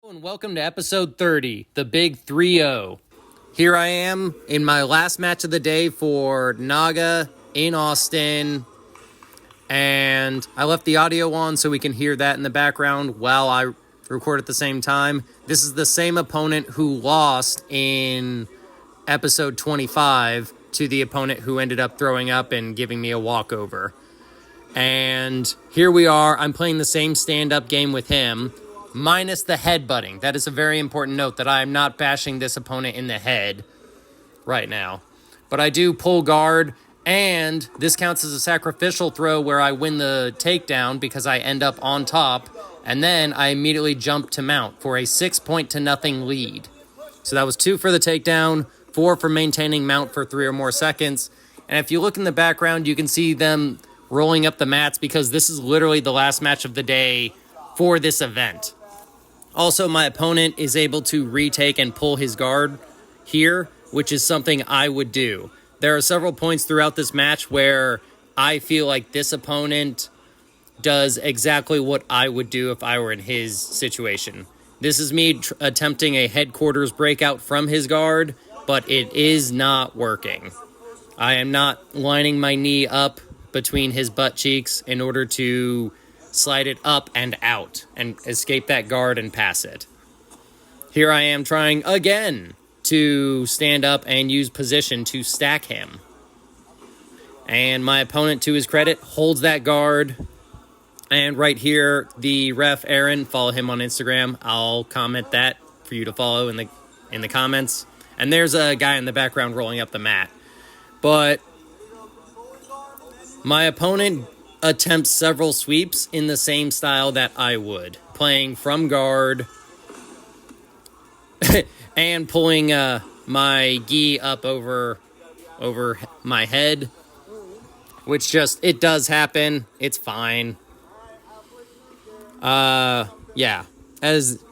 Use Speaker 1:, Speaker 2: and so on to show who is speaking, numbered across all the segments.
Speaker 1: And welcome to episode 30, the big 3-0. Here I am in my last match of the day for NAGA in Austin. And I left the audio on so we can hear that in the background while I record at the same time. This is the same opponent who lost in episode 25 to the opponent who ended up throwing up and giving me a walkover. And here we are. I'm playing the same stand-up game with him, minus the headbutting. That is a very important note, that I am not bashing this opponent in the head right now. But I do pull guard, and this counts as a sacrificial throw where I win the takedown because I end up on top, and then I immediately jump to mount for a 6-0 lead. So that was 2 for the takedown, 4 for maintaining mount for 3 or more seconds. And if you look in the background, you can see them rolling up the mats because this is literally the last match of the day for this event. Also, my opponent is able to retake and pull his guard here, which is something I would do. There are several points throughout this match where I feel like this opponent does exactly what I would do if I were in his situation. This is me attempting a headquarters breakout from his guard, but it is not working. I am not lining my knee up between his butt cheeks in order to slide it up and out and escape that guard and pass it. Here I am trying again to stand up and use position to stack him. And my opponent, to his credit, holds that guard. And right here, the ref, Aaron, follow him on Instagram. I'll comment that for you to follow in the comments. And there's a guy in the background rolling up the mat. But my opponent attempts several sweeps in the same style that I would, playing from guard and pulling my gi up over my head, which it does happen. It's fine. Yeah. As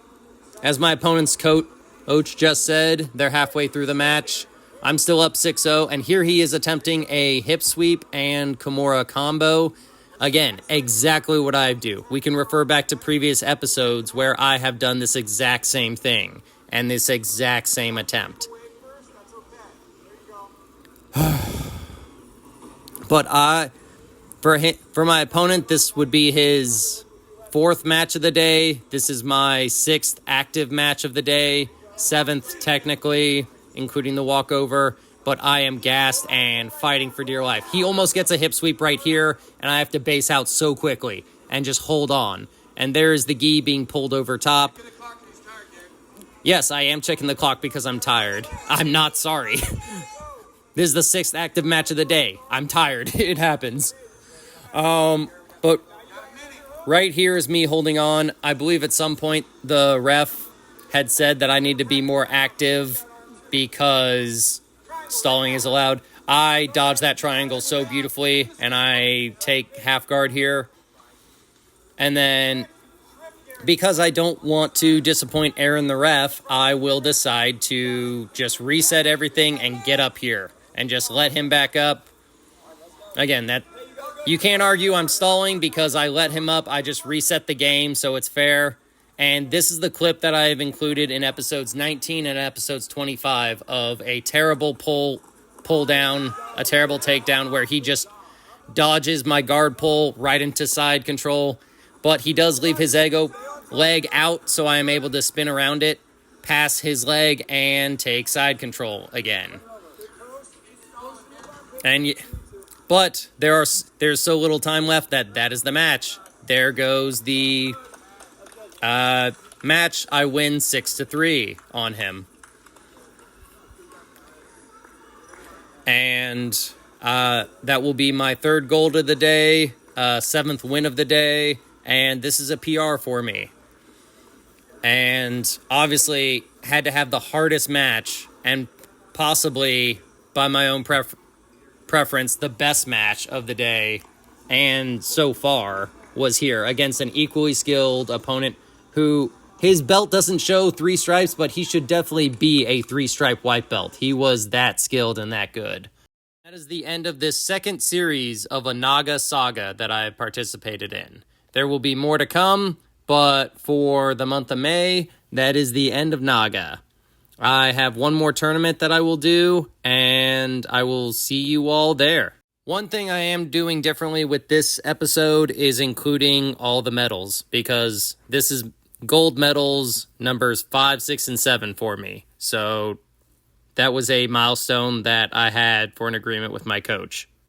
Speaker 1: my opponent's coach just said, they're halfway through the match. I'm still up 6-0, and here he is attempting a hip sweep and Kimura combo. Again, exactly what I do. We can refer back to previous episodes where I have done this exact same thing and this exact same attempt. But for my opponent, this would be his 4th match of the day. This is my 6th active match of the day, 7th technically, including the walkover, but I am gassed and fighting for dear life. He almost gets a hip sweep right here, and I have to base out so quickly and just hold on. And there's the gi being pulled over top. Yes, I am checking the clock because I'm tired. I'm not sorry. This is the 6th active match of the day. I'm tired. It happens. But right here is me holding on. I believe at some point the ref had said that I need to be more active because stalling is allowed. I dodge that triangle so beautifully, and I take half guard here. And then, because I don't want to disappoint Aaron the ref, I will decide to just reset everything and get up here and just let him back up. Again, that you can't argue I'm stalling because I let him up. I just reset the game, so it's fair. And this is the clip that I have included in episodes 19 and episodes 25 of a terrible pull down, a terrible takedown where he just dodges my guard pull right into side control. But he does leave his leg out, so I am able to spin around it, pass his leg, and take side control again. But there's so little time left that is the match. There goes the match. I win 6-3 on him. And that will be my 3rd gold of the day, 7th win of the day, and this is a PR for me. And obviously had to have the hardest match, and possibly, by my own preference, the best match of the day, and so far, was here against an equally skilled opponent who, his belt doesn't show 3 stripes, but he should definitely be a 3-stripe white belt. He was that skilled and that good. That is the end of this 2nd series of a NAGA saga that I participated in. There will be more to come, but for the month of May, that is the end of NAGA. I have one more tournament that I will do, and I will see you all there. One thing I am doing differently with this episode is including all the medals, because this is gold medals numbers 5, 6, and 7 for me. So that was a milestone that I had for an agreement with my coach.